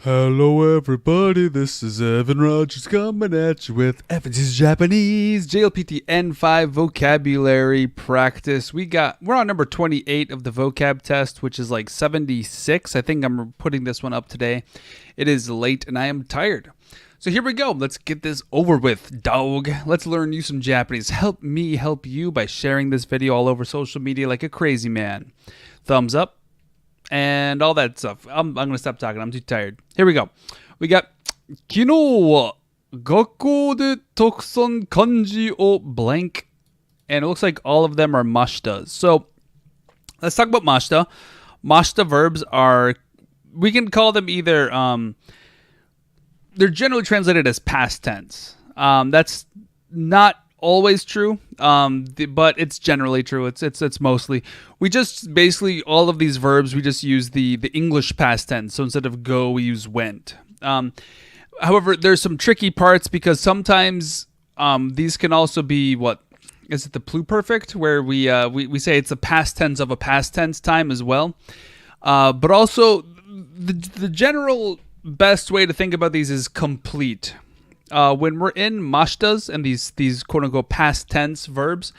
Hello everybody, this is Evan Rogers coming at you with Evan's Japanese JLPT N5 vocabulary practice. We're on number 28 of the vocab test, which is like 76. I think I'm putting this one up today. It is late and I am tired. So here we go. Let's get this over with, dog. Let's learn you some Japanese. Help me help you by sharing this video all over social media like a crazy man. Thumbs up. And all that stuff. I'm going to stop talking. I'm too tired. Here we go. We got 昨日は学校でたくさん漢字を blank. And it looks like all of them are mashtas. So let's talk about mashta. Mashta verbs are, we can call them either, they're generally translated as past tense. That's not always true, but it's generally true. It's mostly. We just basically all of these verbs we just use the English past tense. So instead of go, we use went. However, there's some tricky parts because sometimes these can also be what is it the pluperfect where we say it's a past tense of a past tense time as well. But also the general best way to think about these is complete. When we're in mashtas and these quote-unquote past tense verbs,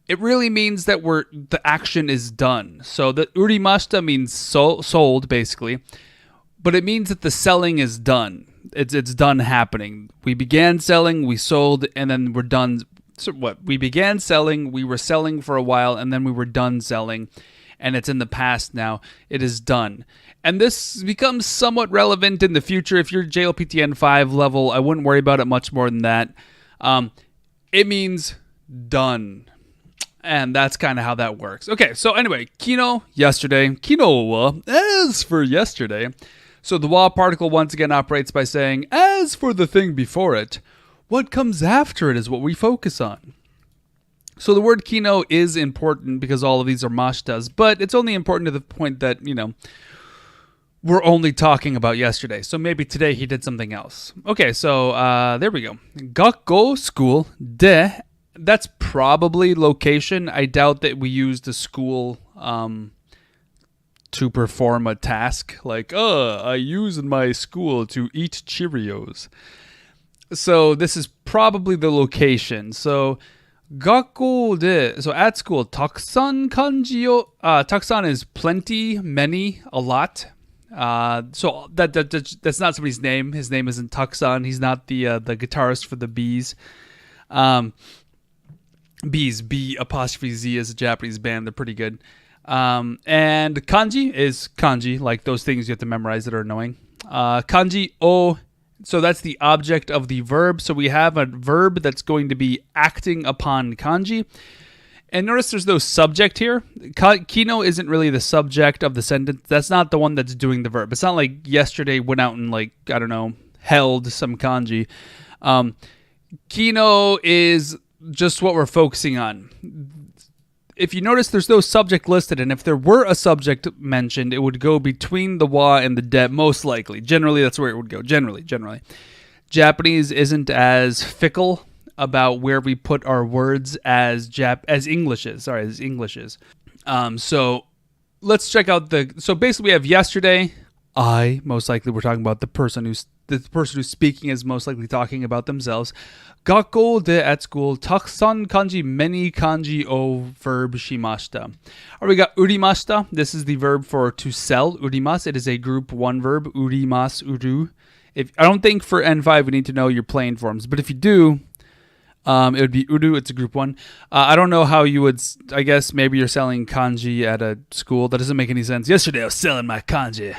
it really means that the action is done. So the urimashita means sold, basically, but it means that the selling is done. It's done happening. We began selling, we sold, and then we're done. So what? We began selling, we were selling for a while, and then we were done selling, and it's in the past now. It is done. And this becomes somewhat relevant in the future. If you're JLPT N5 level, I wouldn't worry about it much more than that. It means done. And that's kind of how that works. Okay, so anyway, kino, yesterday. Kino wa, as for yesterday. So the wa particle once again operates by saying, as for the thing before it, what comes after it is what we focus on. So the word kino is important because all of these are mashtas, but it's only important to the point that, we're only talking about yesterday. So maybe today he did something else. Okay, so there we go. Gakko, school. De, that's probably location. I doubt that we use the school to perform a task. Like, I use in my school to eat Cheerios. So this is probably the location. So Gakko de, so at school, takusan kanji o, takusan is plenty, many, a lot. So that's not somebody's name. His name isn't Tucson. He's not the guitarist for the Bees. Bees, B''Z is a Japanese band. They're pretty good. And kanji is kanji, like those things you have to memorize that are annoying. Kanji o, so that's the object of the verb. So we have a verb that's going to be acting upon kanji. And notice there's no subject here. Kino isn't really the subject of the sentence. That's not the one that's doing the verb. It's not like yesterday went out and held some kanji. Kino is just what we're focusing on. If you notice, there's no subject listed. And if there were a subject mentioned, it would go between the wa and the de, most likely. Generally, that's where it would go. Generally. Japanese isn't as fickle about where we put our words as English is. So let's check out so basically we have yesterday. Most likely we're talking about the person who's speaking is most likely talking about themselves. Gakko de, at school. Takusan kanji, many kanji o verb shimashita. Or we got urimashita. This is the verb for to sell. Urimas. It is a group one verb. Urimas, uru. I don't think for N5 we need to know your plain forms, but if you do, it would be uru. It's a group one. I don't know how you would. I guess maybe you're selling kanji at a school. That doesn't make any sense. Yesterday I was selling my kanji.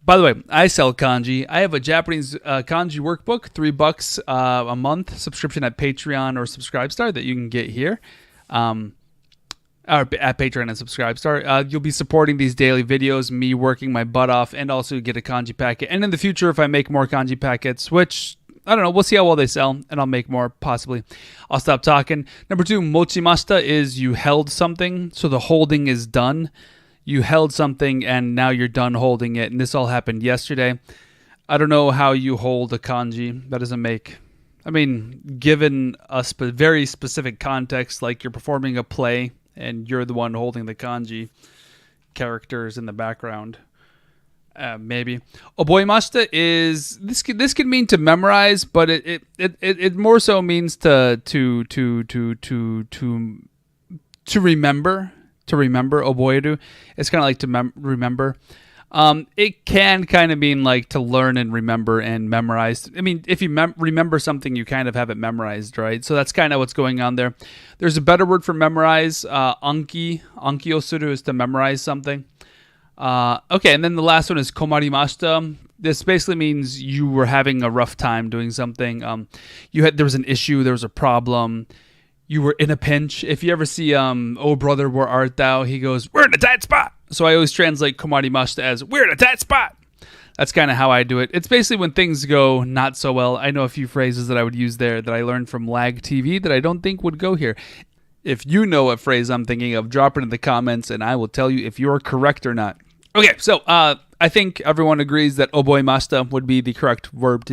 By the way, I sell kanji. I have a Japanese kanji workbook, $3 a month subscription at Patreon or Subscribestar that you can get here. Or at Patreon and Subscribestar. You'll be supporting these daily videos, me working my butt off, and also get a kanji packet. And in the future, if I make more kanji packets, which I don't know, we'll see how well they sell, and I'll make more, possibly. I'll stop talking. Number 2, mochimashita is you held something, so the holding is done. You held something, and now you're done holding it, and this all happened yesterday. I don't know how you hold a kanji. That doesn't make... given a very specific context, like you're performing a play, and you're the one holding the kanji characters in the background. Maybe. Oboimashita is this could mean to memorize, but it more so means to remember. To remember. Oboeru. It's kind of like to remember. It can kind of mean like to learn and remember and memorize. I mean, if you remember something, you kind of have it memorized, right? So that's kind of what's going on there. There's a better word for memorize. Anki osuru is to memorize something. Okay, and then the last one is komarimashita. This basically means you were having a rough time doing something. There was an issue, there was a problem. You were in a pinch. If you ever see Oh Brother, Where Art Thou? He goes, we're in a tight spot. So I always translate komarimashita as we're in a tight spot. That's kind of how I do it. It's basically when things go not so well. I know a few phrases that I would use there that I learned from Lag TV that I don't think would go here. If you know what phrase I'm thinking of, drop it in the comments and I will tell you if you're correct or not. Okay, so I think everyone agrees that oboimashita would be the correct verb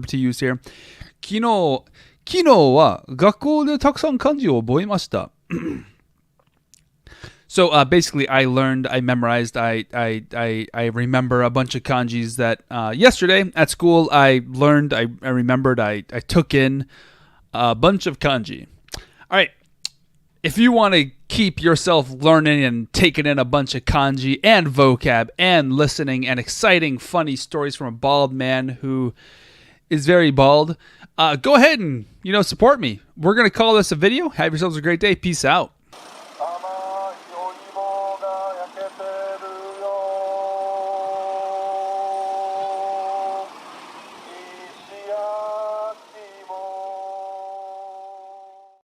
to use here. 昨日は学校でたくさん漢字を覚えました。So basically, I learned, I memorized, I remember a bunch of kanjis that yesterday at school I learned, I remembered, I took in a bunch of kanji. All right, if you want to keep yourself learning and taking in a bunch of kanji and vocab and listening and exciting, funny stories from a bald man who is very bald, go ahead and support me. We're gonna call this a video. Have yourselves a great day. Peace out.